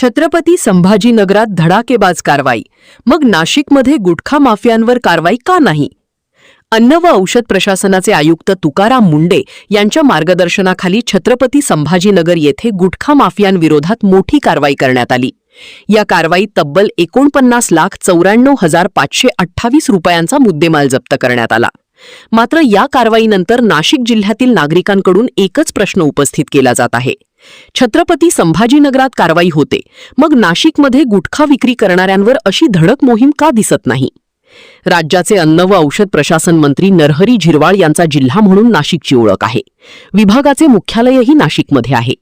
छत्रपती संभाजीनगरात धडाकेबाज कारवाई, मग नाशिकमध्ये गुटखा माफियांवर कारवाई का नाही? अन्न व औषध प्रशासनाचे आयुक्त तुकाराम मुंडे यांच्या मार्गदर्शनाखाली छत्रपती संभाजीनगर येथे गुटखा माफियांविरोधात मोठी कारवाई करण्यात आली। या कारवाईत तब्बल 49,94,528 रुपयांचा मुद्देमाल जप्त करण्यात आला। मात्र या कारवाईनंतर नाशिक जिल्ह्यातील नागरिकांकडून एकच प्रश्न उपस्थित केला जात आहे। छत्रपती संभाजीनगरात कारवाई होते, मग नाशिकमध्ये गुटखा विक्री करणाऱ्यांवर अशी धडक मोहीम का दिसत नाही? राज्याचे अन्न व औषध प्रशासन मंत्री नरहरी झिरवाळ यांचा जिल्हा म्हणून नाशिकची ओळख आहे। विभागाचे मुख्यालयही नाशिकमध्ये आहे।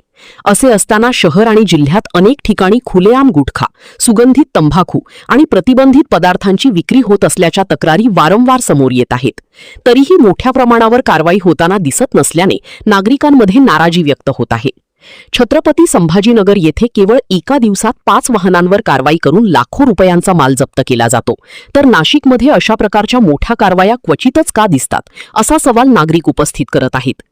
असे असताना शहर आणि जिल्ह्यात अनेक ठिकाणी खुलेआम गुटखा, सुगंधित तंबाखू आणि प्रतिबंधित पदार्थांची विक्री होत असल्याच्या तक्रारी वारंवार समोर येत आहेत। तरीही मोठ्या प्रमाणावर कारवाई होताना दिसत नसल्याने नागरिकांमध्ये नाराजी व्यक्त होत आहे। छत्रपती संभाजीनगर येथे केवळ एका दिवसात 5 वाहनांवर कारवाई करून लाखो रुपयांचा माल जप्त केला जातो, तर नाशिकमध्ये अशा प्रकारच्या मोठ्या कारवाया क्वचितच का दिसतात, असा सवाल नागरिक उपस्थित करत आहेत।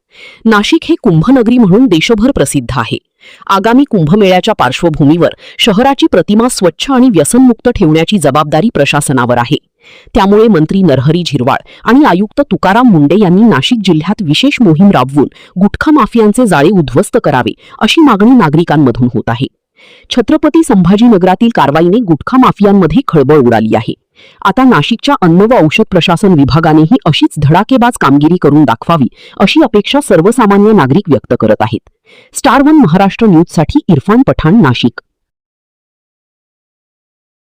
नाशिक हे कुंभनगरी म्हणून देशभर प्रसिद्ध आहे। आगामी कुंभमेळ्याच्या पार्श्वभूमीवर शहराची प्रतिमा स्वच्छ आणि व्यसनमुक्त ठेवण्याची जबाबदारी प्रशासनावर आहे। त्यामुळे मंत्री नरहरी झिरवाळ आणि आयुक्त तुकाराम मुंडे यांनी नाशिक जिल्ह्यात विशेष मोहीम राबवून गुटखा माफियांचे जाळे उद्ध्वस्त करावे, अशी मागणी नागरिकांमधून होत आहे। छत्रपती संभाजीनगरातील कारवाईने गुटखा माफियांमध्ये खळबळ उडाली आहे। आता नाशिकच्या अन्न व औषध प्रशासन विभागानेही अशीच धडाकेबाज कामगिरी करून दाखवावी, अशी अपेक्षा सर्वसामान्य नागरिक व्यक्त करत आहेत। स्टार 1 महाराष्ट्र न्यूजसाठी इरफान पठाण, नाशिक।